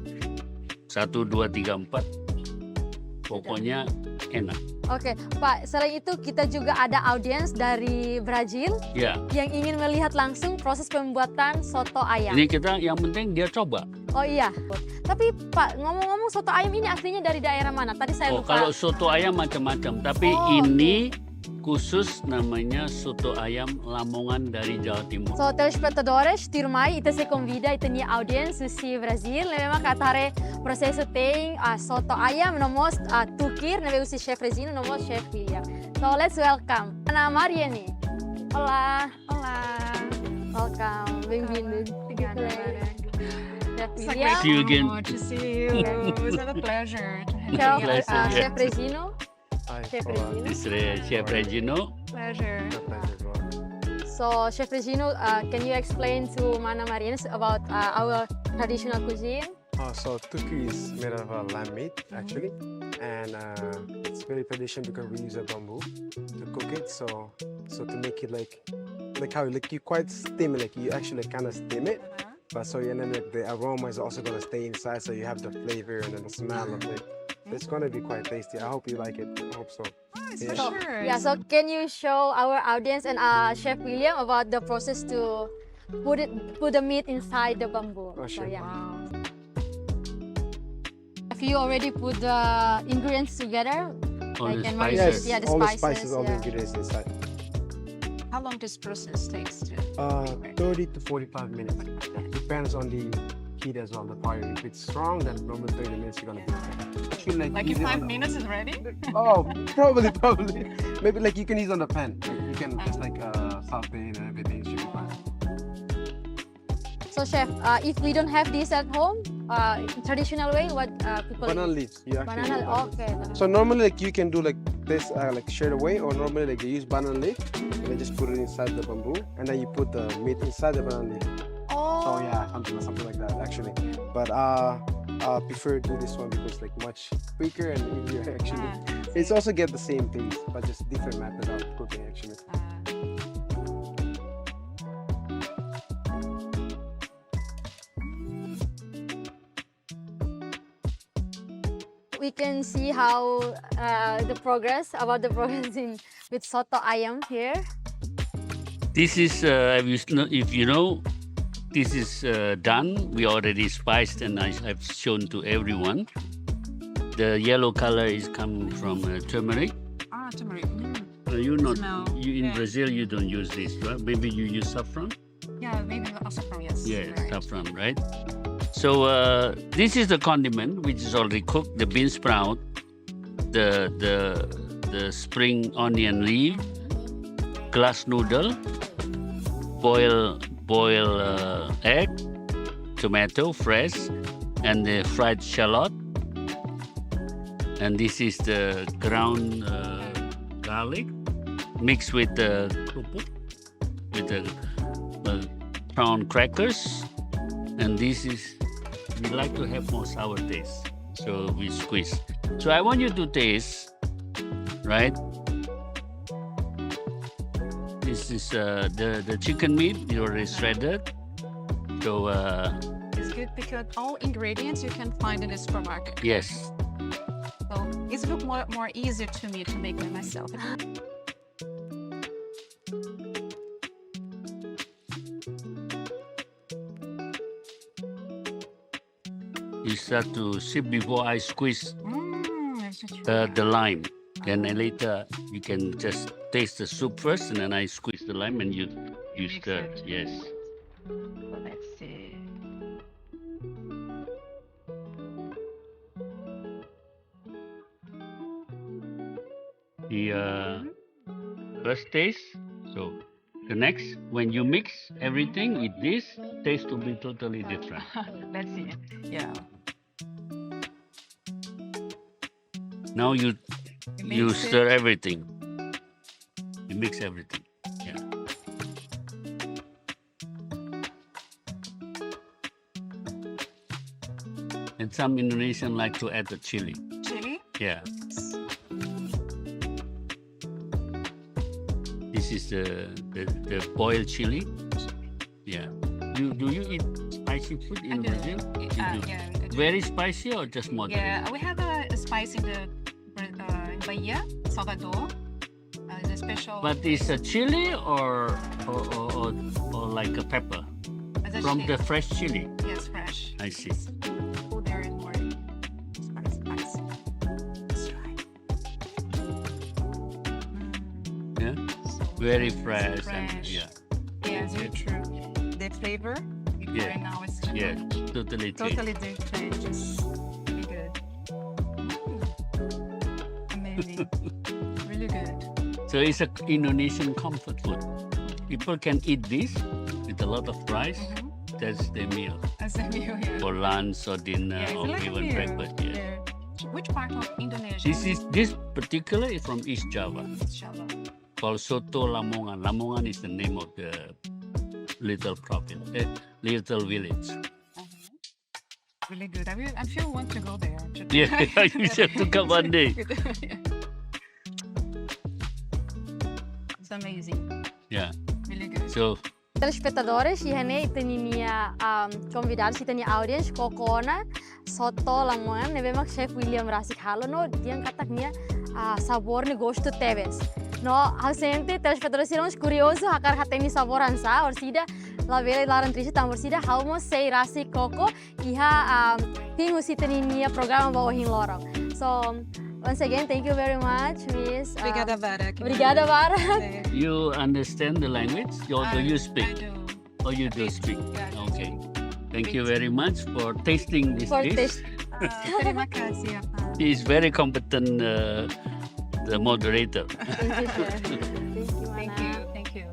1, 2, 3, 4 pokoknya enak. Oke, Pak, selain itu kita juga ada audiens dari Brazil Ya. yang ingin melihat langsung proses pembuatan soto ayam. Ini kita yang penting dia coba. Oh iya, tapi Pak, ngomong-ngomong soto ayam ini aslinya dari daerah mana? Tadi saya lupa. Kalau soto ayam macam-macam, tapi ini khusus namanya soto ayam Lamongan dari Jawa Timur. So, telespectadores, tirmai, ita se convida, ita ni audiência si Brasil, memang katare prosesso tem soto ayam, nomos tukir, nebe usi chef Resino, nomos chef William. So, let's welcome Ana Mariane. Hola. Welcome, bem-vindo. Chef William. See you again. To see you. It's a pleasure. Chef Resino. Ai, Chef olá. Regino. This is Chef Regino. Pleasure. So, Chef Regino, can you explain to Mana Mariane about our traditional cuisine? So Turkey is made of lamb meat actually, and it's very traditional because we use a bamboo to cook it. So to make it like how you quite steam it, like you actually kind of steam it. But so and then the aroma is also gonna stay inside, so you have the flavor and then the smell of it. It's gonna be quite tasty. I hope you like it. I hope so. For So, sure. yeah, so can you show our audience and Chef William about the process to put the meat inside the bamboo? Oh, sure. So, yeah. Wow. Have you already put the ingredients together? All Like the and spices. Yes, Yeah, the all spices, the spices, all the yeah. ingredients inside. How long this process takes to 30 to 45 minutes. Depends on the heat as well, the fire. If it's strong, then normally 30 minutes you're gonna be like in 5 minutes is ready? Oh, probably. Maybe like you can use on the pan. You can just like saute and everything. It should be fine. So, Chef, if we don't have this at home, traditional way, what people Banana use? leaves. You actually use Banana, banana okay. leaves. So normally like you can do like this, like straight away, or normally like you use banana leaf and then just put it inside the bamboo, and then you put the meat inside the banana leaf. Oh. So yeah, something like that actually. But prefer to do this one because like much quicker and easier actually. Ah, It's also get the same taste, but just different method of cooking actually. We can see how the progress in with soto ayam here. This is, if you know, this is done. We already spiced and I've shown to everyone. The yellow color is coming from turmeric. Ah, turmeric. You not Smell. you in Yeah. Brazil you don't use this, right? Maybe you use saffron. Yeah, maybe also from yes. Yeah, right. saffron, right? So this is the condiment which is already cooked. The bean sprout, the spring onion leaf, glass noodle, boil egg, tomato fresh, and the fried shallot. And this is the ground garlic mixed with the kerupuk, with the brown crackers. And this is, we like to have more sour taste, so we squeeze. So I want you to taste, right? This is the chicken meat, you already shredded. So It's good because all ingredients you can find in the supermarket. yes, So it's a bit more easier to me to make by myself. you start to sip before I squeeze It's the lime. Then later you can just taste the soup first, and then I squeeze the lime, and you Mix stir. it. Yes. So let's see. The first taste. So the next, when you mix everything with this, taste will be totally different. Let's see. Yeah. Now you Mix stir it. everything. You mix everything. Yeah. And some Indonesian like to add the chili. Chili. Yeah. This is the boiled chili. Yeah. Do you eat spicy food I in do. Brazil? You do. Yeah, I do. Very spicy or just moderate? Yeah, we have a spice in the in Bahia, Salvador. It's a special. But it's a chili or like a pepper it's a from chili. the fresh chili. Yes, fresh. I see. Oh, there is more spice. Let's try. Yeah. So Very so fresh. And, fresh. yeah. Yes, very true. The flavor before Yeah. and now is Yeah. Totally. Change. totally different. Just really good. Amazing. Really good. So it's a Indonesian comfort food. People can eat this with a lot of rice. That's their meal As a meal, yeah. for lunch or dinner Yeah, it's or like a even meal. breakfast. Yeah. Yeah. Which part of Indonesia? This particular is from East Java, Java. called Soto Lamongan. Lamongan is the name of the little province, little village. Really good. I feel want to go there. to Yeah, try. you have to come one day. Yeah. It's amazing. Yeah. Really good. So Telespectadores, ihane itenia convidados, itenia audience, kokona, soto lamongan, nebemak chef William Rasik halo no, dia katak nia sabor ni gosto teves. No, ausente, telespectadores irmos curioso, hakar hateni saboran sa, or sida, la vele laran trisi tambor sida, haumo sei Rasik koko, iha tingu sitenia programa bawahin lorong. So, once again, thank you very much, Miss. Obrigada, Vara. Obrigada, Vara. you understand the language? Or do you I speak? do. Or you do speak? Yeah, I do Okay. Thank you very much for tasting this For dish. taste. Terima kasih. He is very competent, the moderator. Thank you, Chef. Thank you, Thank Mana. you. Thank you.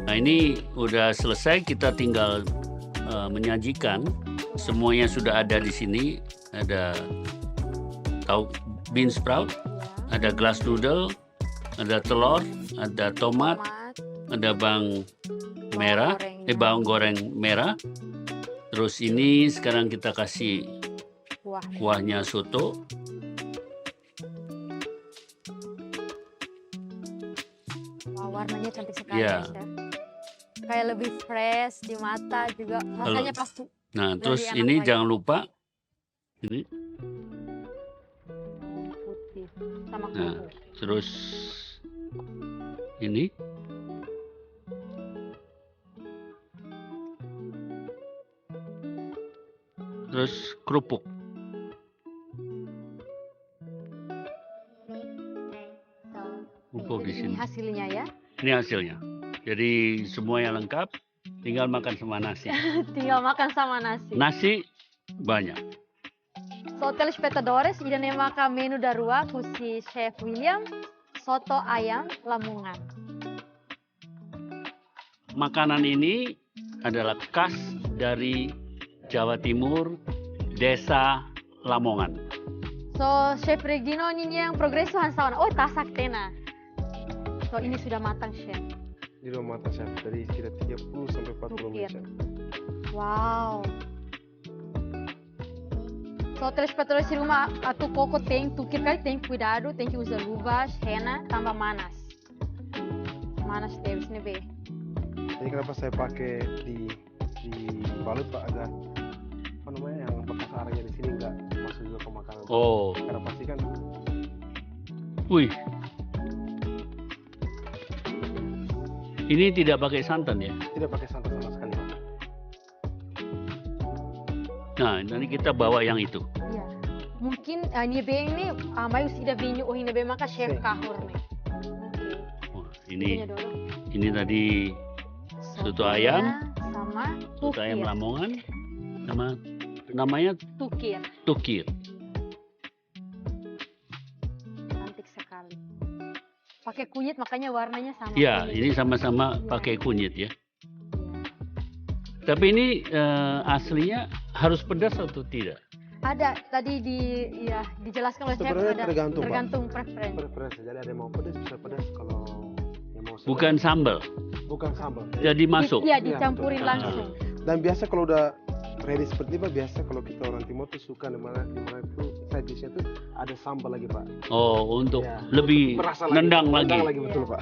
Nah ini udah selesai, kita tinggal menyajikan. Semuanya sudah ada di sini. Ada bean sprout, ada glass noodle, ada telur, ada tomat, Tomat, ada bawang merah, bawang goreng merah. Terus ini sekarang kita kasih Wah, kuahnya soto. wah, warnanya cantik sekali Iya. ya, Chef. Kayak lebih fresh di mata juga. Rasanya pasti Nah, terus enak ini lagi. jangan lupa ini. putih sama Nah, kerupuk. terus ini. Terus kerupuk. Kerupuk di Jadi sini. ini hasilnya ya. Ini hasilnya. Jadi semuanya lengkap. Tinggal makan sama nasi. Tinggal makan sama nasi. Nasi banyak. So, telespectadores, ida nemaka menu darua kusi Chef William, soto ayam Lamongan. Makanan ini adalah khas dari Jawa Timur, desa Lamongan. So, Chef Regino ini yang progreso hansawan. Oh, tasak tena. So, ini sudah matang, Chef. Di rumah mata chef, dari sekitar 30 sampai 40 menit. Chef. Wow. So, telespectadores di rumah, tu coco tem, tukir kali tem cuidado, tem que usar luvas, henna, tambah manas. Manas teus nebe. Jadi kenapa saya pakai di balut Pak, agar apa namanya yang bekas arangnya di sini nggak masuk juga ke makanan. Oh, Karena pasti kan wih. Ini tidak pakai santan ya. tidak pakai santan sama sekali Pak. Nah, nanti kita bawa yang itu. Iya. Mungkin nebe ini, mayus ida vinyo, oh nebe maka Chef Oke. kahur nih. Wah, Itunya ini dulu. ini tadi soto Sotonya ayam, sama soto ayam tukir. Lamongan, sama namanya Tukir. tukir. Cantik sekali. Pakai kunyit makanya warnanya sama. Ya, kunyit. ini sama-sama Iya. pakai kunyit ya. Iya. Tapi ini aslinya harus pedas atau tidak? Ada tadi dijelaskan oleh Chef Sebenarnya ada tergantung, Pak. tergantung preferensi. Preferensi, jadi ada yang mau pedas bisa pedas, kalau yang mau sedang, Bukan sambal, bukan sambal. jadi masuk. Iya, dicampurin betul. langsung. Dan biasa kalau udah ready seperti ini Pak, biasa kalau kita orang Timur tuh suka dimana itu side dishnya tuh ada sambal lagi Pak. Oh, untuk Ya, lebih merasa nendang lagi. Nendang lagi betul Iya. Pak.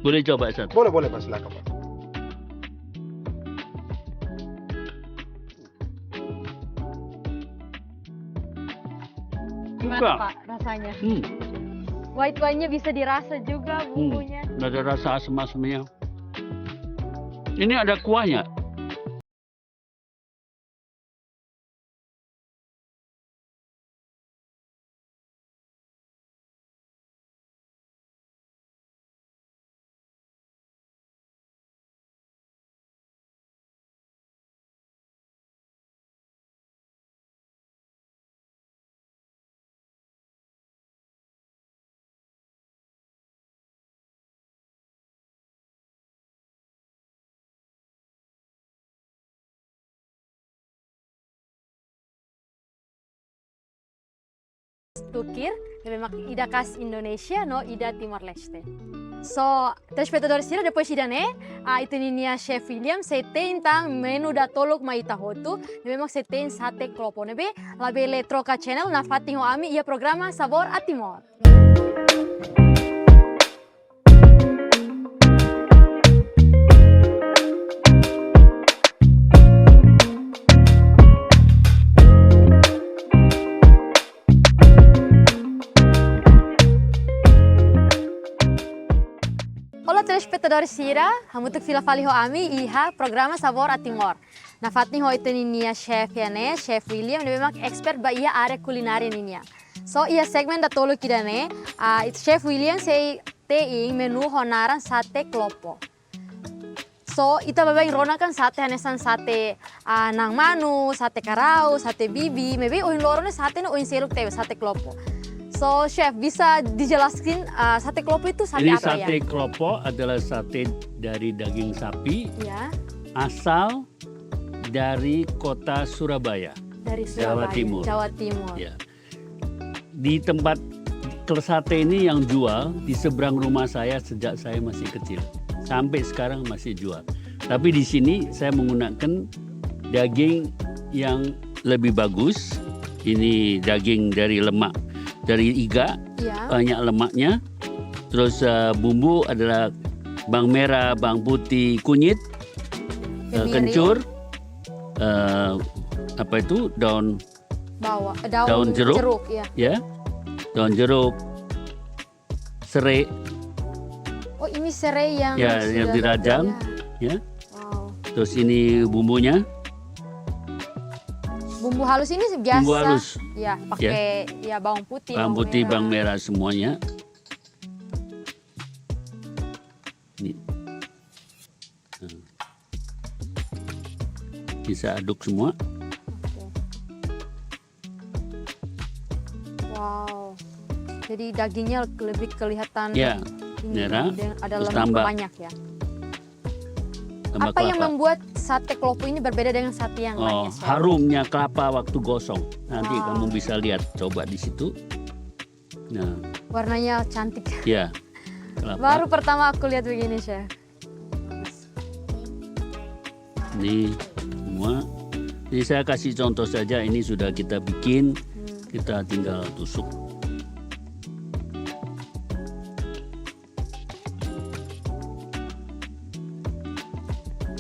Boleh coba satu. Boleh Pak, silakan Pak. Gimana Suka. Pak rasanya? Hmm, White wine-nya bisa dirasa juga bumbunya. nggak ada rasa asam-asamnya. Ini ada kuahnya. Tukir, memang ida khas Indonesia, no ida Timor Leste. So, telespectadores sira depois ida ne, itu ninia Chef William, se tentang menu da tolok maita hotu, memang se ten sate klopo nebe, labele troca channel na fatinho ami ia programa Sabor a Timor. Olá, telespectadores Sira, hamutuk fila faliho ami iha programa Sabor a Timor. Na fatin ho itu ninia chef ya ne, Chef William, dia memang expert ba ia area kuliner ninia. So ia segmen da tolo kida ne, itu Chef William sei teing menu honaran sate klopo. So ita babang rona kan sate hanesan sate nang manu, sate karau, sate bibi, maybe oin lorone sate no oin seruk tebe sate klopo. So Chef bisa dijelaskan sate klopo itu sate Ini apa ya? sate klopo adalah sate dari daging sapi Ya, asal dari kota Surabaya. Dari Jawa Surabaya, Timur. Jawa Timur. Ya. Di tempat sate ini yang jual di seberang rumah saya sejak saya masih kecil. Sampai sekarang masih jual. Tapi di sini saya menggunakan daging yang lebih bagus. Ini daging dari lemak dari iga, Ya. banyak lemaknya. Terus bumbu adalah bawang merah, bawang putih, kunyit, Kemiri. kencur, apa itu daun Daun jeruk. ya. ya, daun jeruk, serai, Oh, ini serai yang ya sudah yang dirajang, ya. ya. Wow. Terus ini bumbunya, Bumbu halus ini biasa. bumbu halus, Ya, pakai ya bawang putih, bawang putih, bawang merah semuanya. Ini. Nah. Bisa aduk semua. Wow. Jadi dagingnya lebih kelihatan Ya, ini, merah, dan ada terus lemak tambah banyak ya. Tambah Apa yang kelapa. membuat sate klopo ini berbeda dengan sate yang Oh, lainnya? Chef? harumnya kelapa waktu gosong. Nanti Wow. kamu bisa lihat, coba di situ. Nah, Warnanya cantik. ya, kelapa. Baru pertama aku lihat begini, Chef. Ini semua. Jadi saya kasih contoh saja, ini sudah kita bikin, kita tinggal tusuk.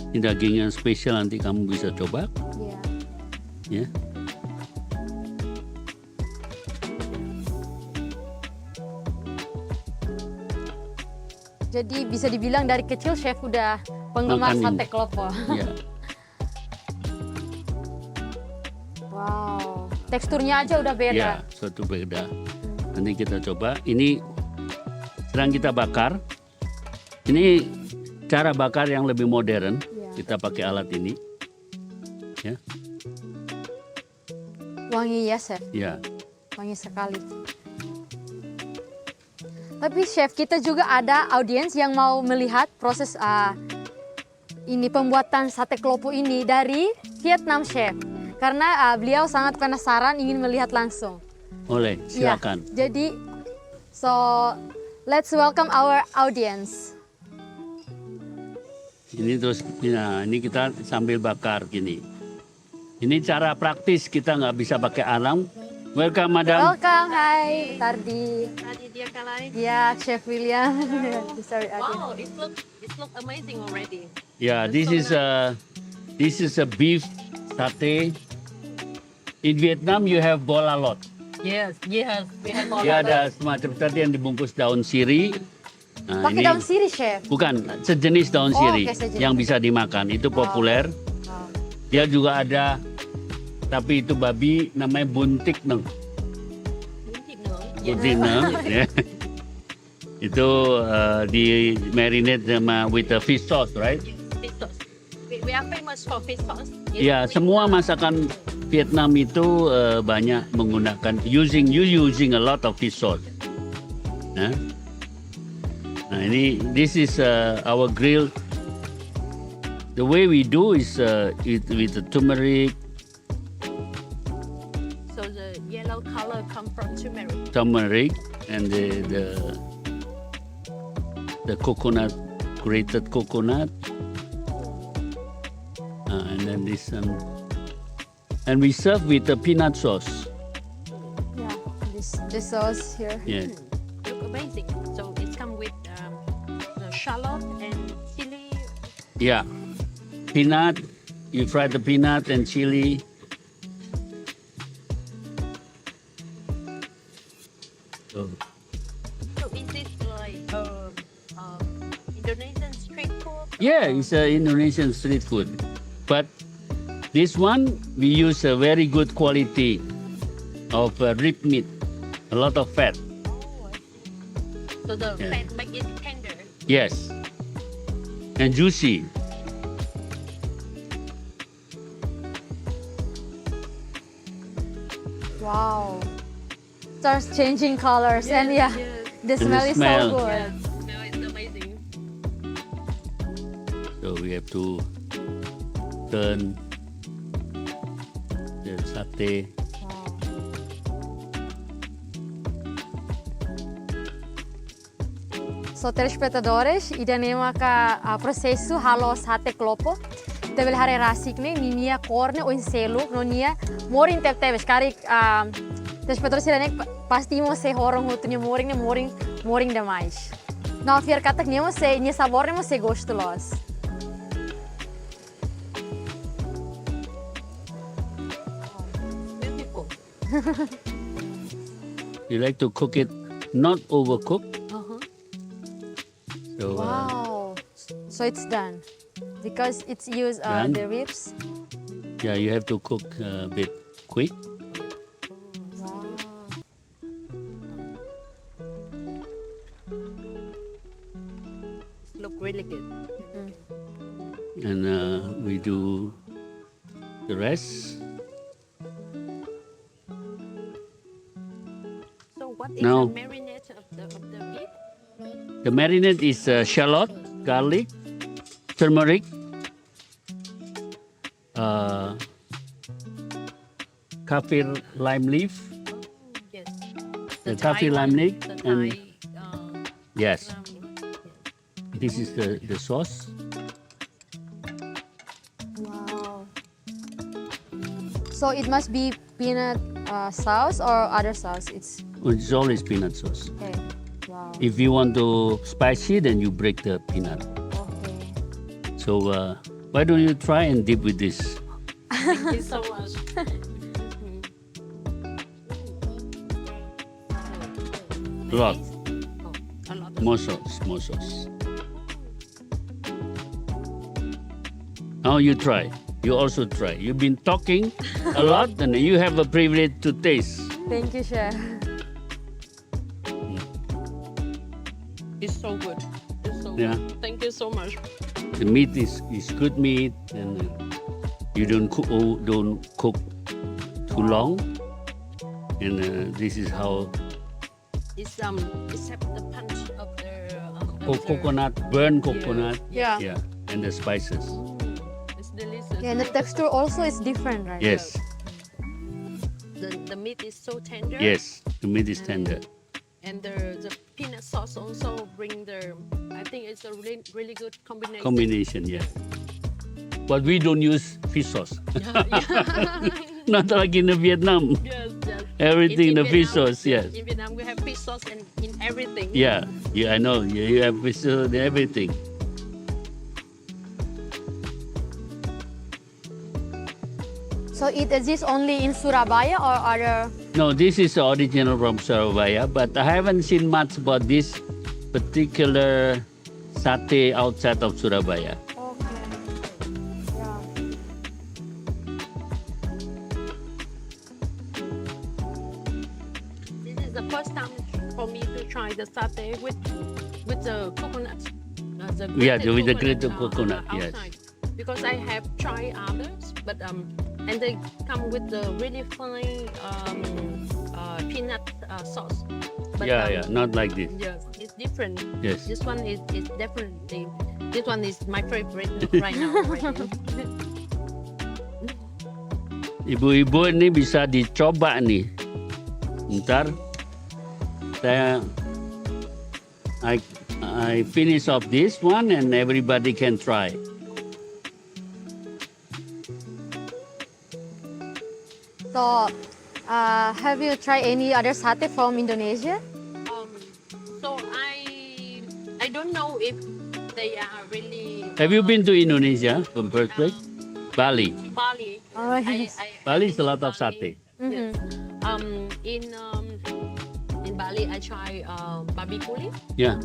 Ini daging yang spesial, nanti kamu bisa coba, Iya. ya. Jadi bisa dibilang dari kecil Chef udah penggemar Makan sate ini. klopo. Ya. Wow. Teksturnya aja udah beda. Ya, suatu beda. Nanti kita coba. Ini sedang kita bakar. Ini cara bakar yang lebih modern. Ya. Kita pakai alat ini. Ya, Wangi ya, Chef. ya. Wangi sekali. Tapi Chef, kita juga ada audiens yang mau melihat proses ini pembuatan sate klopo ini dari Vietnam, Chef. Karena beliau sangat penasaran ingin melihat langsung. Boleh, Iya. silakan. Jadi, so let's welcome our audience. Ini terus, nah, ini kita sambil bakar gini. Ini cara praktis, kita nggak bisa pakai alam. Welcome, madam. Welcome, hai, Tardi. Tadi dia kalai. Ya, Chef William. Sorry, Adi. Wow, it look amazing already. Yeah, this is a beef satay. In Vietnam, you have bolalot. Yes. We have Dia ada semacam tadi yang dibungkus daun sirih. Nah, Pakai daun sirih, Chef. bukan sejenis daun Oh, sirih oke, sejenis. yang bisa dimakan. Itu populer. Wow. Dia juga ada, tapi itu babi namanya buntik neng. Buntik neng. Ya. Itu di marinate sama with the fish sauce, right? Fish sauce. We are famous for fish sauce. Ya, semua masakan Vietnam itu banyak menggunakan using a lot of fish sauce. Nah, ini this is our grill. The way we do is with the turmeric, So the yellow color come from turmeric. and the coconut, grated coconut, and then this and we serve with the peanut sauce. Yeah, this sauce here. Yeah. Look amazing. So it come with the shallot and chili. Yeah, peanut. You fry the peanut and chili. So, So is it like Indonesian street food? yeah, it's Indonesian street food, but this one we use a very good quality of rib meat, a lot of fat. So the Yeah. fat make it tender. Yes, and juicy. Wow. Starts changing colors and yeah, the smell is smell. so good. No, it's amazing. So we have to turn sate. So, telespectadores, ida nema ka processo halo sate klopo. Tebel hare rasik ne ninia korne o inselu no nia morin tebe skari telespectadores ida nek pasti mo se horong hutunya moring demais. Não fiar katak nemo se nia sabor nemo se gostolos. Beautiful. You like to cook it not overcooked. So Wow. So it's done. Because it's used Done. the ribs. yeah, you have to cook a bit quick. Wow. Look really good. And we do the rest. So what is No. the marinade of the meat? The marinade is shallot, garlic, turmeric, kaffir lime leaf, Yes. the Thai kaffir lime one, leaf, the and Thai, yes, ramen. this is the sauce. Wow. So it must be peanut sauce or other sauce. It's always peanut sauce. Okay. Wow. If you want to spicy, then you break the peanut. Okay. So why don't you try and dip with this? Thank you so much. A lot, Oh, a lot of more sauce, more sauce. Now you try. You also try. You've been talking a lot, and you have a privilege to taste. Thank you, chef. It's so good. It's so Yeah. good. Thank you so much. The meat is good meat, and you don't cook too long. And this is how It's have the punch of the coconut, burnt coconut, Yeah. yeah, and the spices. It's delicious. Yeah, and the texture also is different, right? Yes, The meat is so tender. yes, the meat is tender. And the peanut sauce also bring I think it's a really good combination. Combination, yeah. But we don't use fish sauce. Not like in Vietnam. Yes, yes. Everything the fish Vietnam- sauce, yes. In Vietnam, we have fish sauce and in everything. Yeah, I know. You have fish sauce and everything. So it exists only in Surabaya or other? No, this is original from Surabaya, but I haven't seen much about this particular satay outside of Surabaya. Okay. Yeah. This is the first time for me to try the satay with the coconut. Yeah, with the grated coconut, yes. outside. Because I have tried others, but and they come with the really fine peanut sauce. But, Yeah, not like this. Yes, it's different. Yes. This one is definitely. This one is my favorite right now. Right? Ibu-ibu ini bisa dicoba nih. Ntar I finish off this one and everybody can try. So, have you tried any other satay from Indonesia? So I don't know if they are really. Have you been to Indonesia from first place? Bali. Bali? Oh, yes. Bali is a lot of satay. Yes. In Bali, I try babi kuli. Yeah.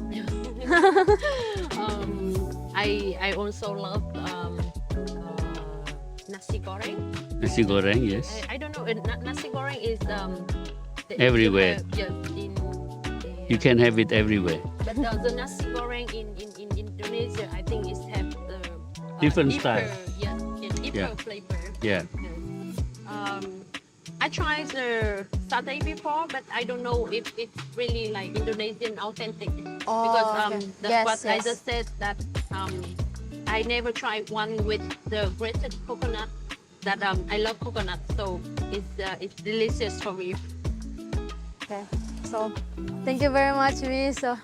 I also love nasi goreng. Nasi goreng, yes. I don't know. Nasi goreng is Everywhere. Yes, You can have it everywhere. But the nasi goreng in Indonesia, I think is have the Different deeper, style. Yes, deeper Yeah. flavor. Yeah. I tried the satay before, but I don't know if it's really like Indonesian authentic. Oh, Because okay. that's Yes, what I yes. just said that I never tried one with the grated coconut that I love coconut, so it's delicious for me. Okay. So, thank you very much, Miss. So,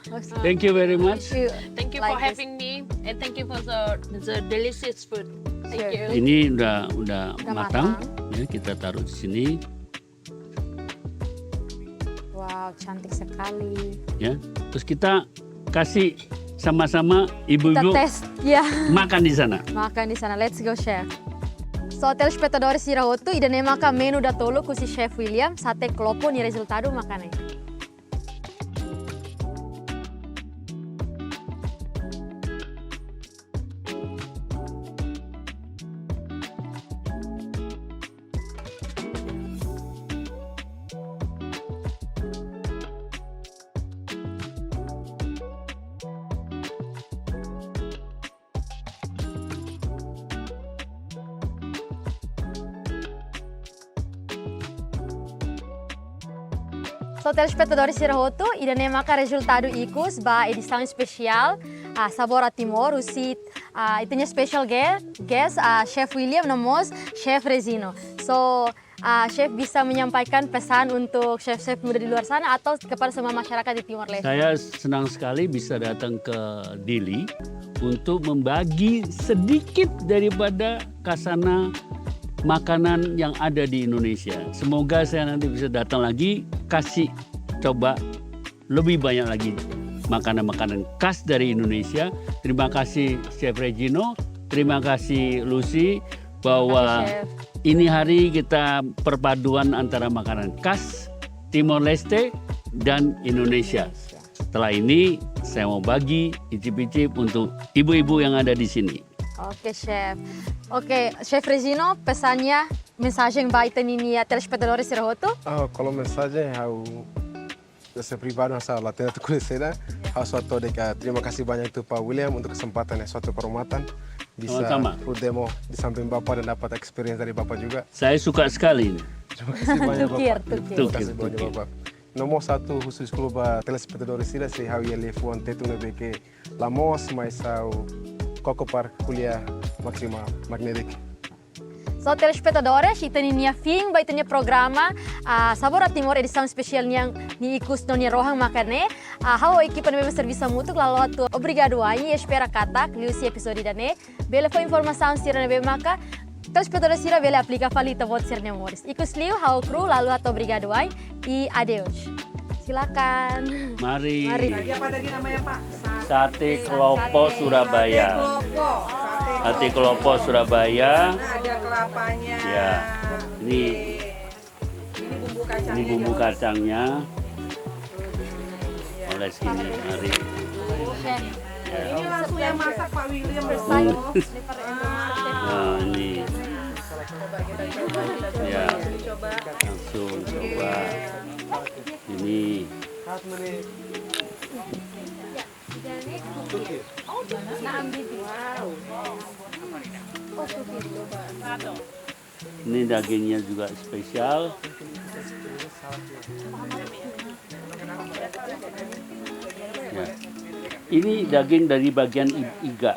Thank you very much. Thank you Like for this. having me, and thank you for the delicious food. Thank Sure. you. Ini udah matang. matang. Ya, kita taruh di sini. Wow, cantik sekali. Ya, terus kita kasih sama-sama Kita ibu-ibu tes, ya, makan di sana. makan di sana. Let's go, chef. So, telespectadores di Rahoto, ida maka menu da tolo com o chef William, sate klopo ni resultado makannya. So, telespectadores de Rahoto, ida maka resultado ikus ba edição especial Sabor a Timor, usit itunya special guest Chef William namos Chef Rezino. So, Chef bisa menyampaikan pesan untuk chef-chef muda di luar sana atau kepada semua masyarakat di Timor Leste. Saya senang sekali bisa datang ke Dili untuk membagi sedikit daripada kasana makanan yang ada di Indonesia. Semoga saya nanti bisa datang lagi, kasih coba lebih banyak lagi makanan-makanan khas dari Indonesia. Terima kasih Chef Regino, terima kasih Lucy bahwa Chef. ini hari kita perpaduan antara makanan khas Timor Leste dan Indonesia. Setelah ini saya mau bagi icip-icip untuk ibu-ibu yang ada di sini. Oke, Chef. Oke, Chef Rezino, pesannya, mensagem vai ter ini telespectadores de Rahoto? Kalau mensagem eu saya pribadi saya latihan untuk kuliah suatu terima kasih banyak itu Pak William untuk kesempatan suatu kehormatan bisa food demo di samping Bapak dan dapat experience dari Bapak juga. Saya suka sekali ini. Terima kasih banyak Bapak. Terima kasih banyak Tukir. Bapak. Nomor satu khusus klub telespectadores sila se how ele foi teto no beke lamos mas au kokopar kuliah maksimal magnetic. So, telespectadores, ito niya fim, ba ito niya programa Sabor a Timor, edição especial niyang ni ikus no niya rohang makane. How equipa na serviço mutuk, lalo ato obrigado aí, espera katak, liu si episode dane. Bela foi informação sira na maka, telespectadores sira bela aplica falita vot sir ne moris. Ikus liu, how crew, lalo ato obrigado aí, e adeus. Silakan. Mari. Lagi apa tadi namanya Pak? Sate Klopo Surabaya. Klopo. Sate Klopo Surabaya. Ada kelapanya. Ya. Ini bumbu kacangnya. ini bumbu kacangnya. Oles gini, mari. Ya. Ini langsung yang masak Pak William Bersaing. Nah, ini. Ya. Coba. Langsung coba. Ini. Ini dagingnya juga spesial. Ya. Ini daging dari bagian iga.